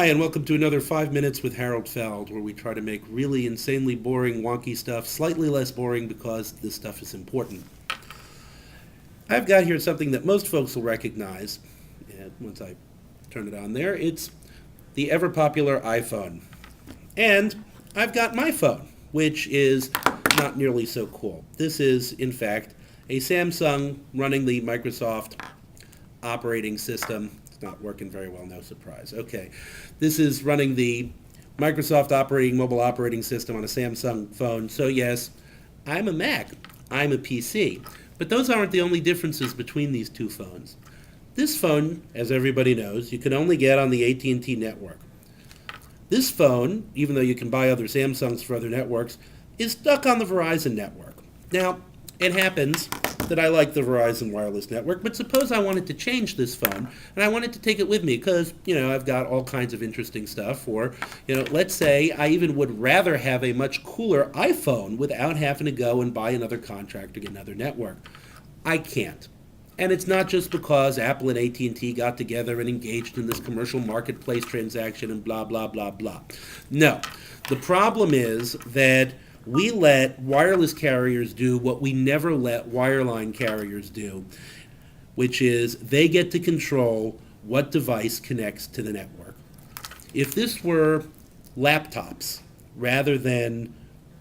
Hi, and welcome to another 5 Minutes with Harold Feld, where we try to make really insanely boring, wonky stuff slightly less boring because this stuff is important. I've got here something that most folks will recognize, and once I turn it on there, it's the ever popular iPhone. And I've got my phone, which is not nearly so cool. This is, in fact, a Samsung running the Microsoft operating system. It's not working very well, no surprise. Okay, this is running the Microsoft mobile operating system on a Samsung phone. So yes, I'm a Mac, I'm a PC. But those aren't the only differences between these two phones. This phone, as everybody knows, you can only get on the AT&T network. This phone, even though you can buy other Samsungs for other networks, is stuck on the Verizon network. Now, it happens that I like the Verizon wireless network, but suppose I wanted to change this phone and I wanted to take it with me because, I've got all kinds of interesting stuff. Or, let's say I even would rather have a much cooler iPhone without having to go and buy another contract to get another network. I can't. And it's not just because Apple and AT&T got together and engaged in this commercial marketplace transaction and blah, blah, blah, blah. No. The problem is that we let wireless carriers do what we never let wireline carriers do, which is they get to control what device connects to the network. If this were laptops rather than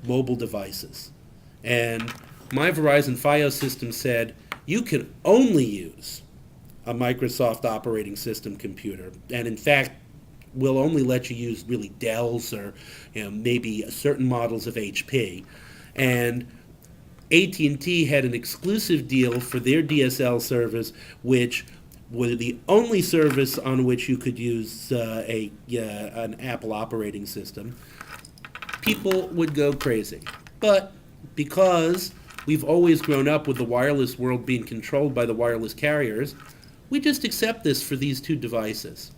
mobile devices, and my Verizon Fios system said, you can only use a Microsoft operating system computer, and in fact, we'll only let you use really Dells or maybe certain models of HP. And AT&T had an exclusive deal for their DSL service, which was the only service on which you could use an Apple operating system. People would go crazy. But because we've always grown up with the wireless world being controlled by the wireless carriers, we just accept this for these two devices.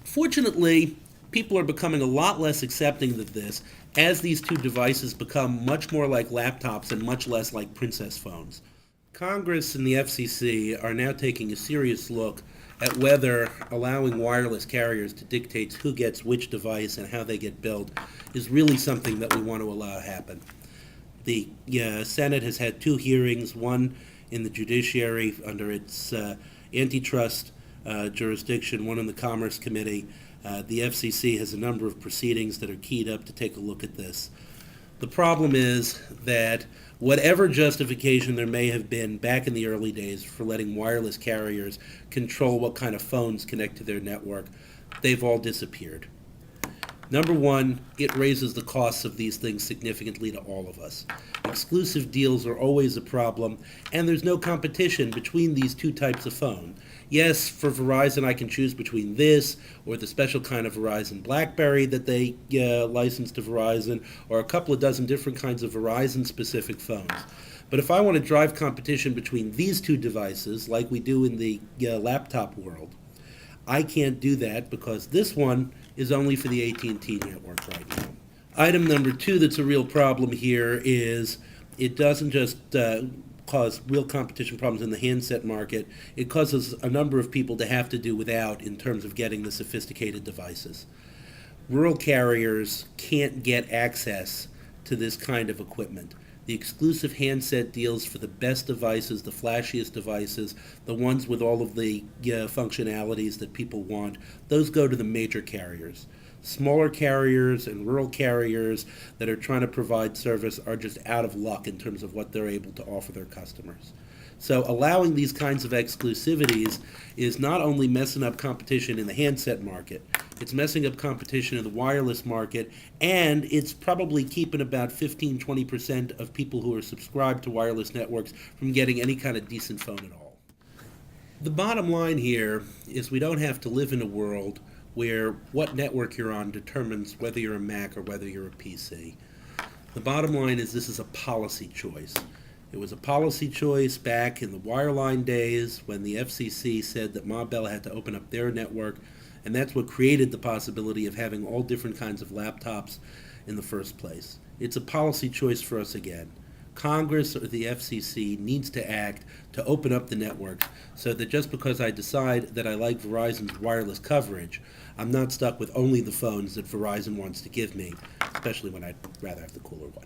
Fortunately, people are becoming a lot less accepting of this as these two devices become much more like laptops and much less like princess phones. Congress and the FCC are now taking a serious look at whether allowing wireless carriers to dictate who gets which device and how they get billed is really something that we want to allow happen. The Senate has had two hearings, one in the judiciary under its antitrust jurisdiction, one in the Commerce Committee. The FCC has a number of proceedings that are keyed up to take a look at this. The problem is that whatever justification there may have been back in the early days for letting wireless carriers control what kind of phones connect to their network, they've all disappeared. Number one, it raises the costs of these things significantly to all of us. Exclusive deals are always a problem, and there's no competition between these two types of phone. Yes, for Verizon, I can choose between this or the special kind of Verizon BlackBerry that they license to Verizon, or a couple of dozen different kinds of Verizon-specific phones. But if I want to drive competition between these two devices, like we do in the laptop world, I can't do that because this one is only for the AT&T network right now. Item number two that's a real problem here is it doesn't just cause real competition problems in the handset market. It causes a number of people to have to do without in terms of getting the sophisticated devices. Rural carriers can't get access to this kind of equipment. The exclusive handset deals for the best devices, the flashiest devices, the ones with all of the functionalities that people want, those go to the major carriers. Smaller carriers and rural carriers that are trying to provide service are just out of luck in terms of what they're able to offer their customers. So allowing these kinds of exclusivities is not only messing up competition in the handset market, it's messing up competition in the wireless market, and it's probably keeping about 15-20% of people who are subscribed to wireless networks from getting any kind of decent phone at all. The bottom line here is we don't have to live in a world where what network you're on determines whether you're a Mac or whether you're a PC. The bottom line is this is a policy choice. It was a policy choice back in the wireline days when the FCC said that Ma Bell had to open up their network, and that's what created the possibility of having all different kinds of laptops in the first place. It's a policy choice for us again. Congress or the FCC needs to act to open up the networks so that just because I decide that I like Verizon's wireless coverage, I'm not stuck with only the phones that Verizon wants to give me, especially when I'd rather have the cooler one.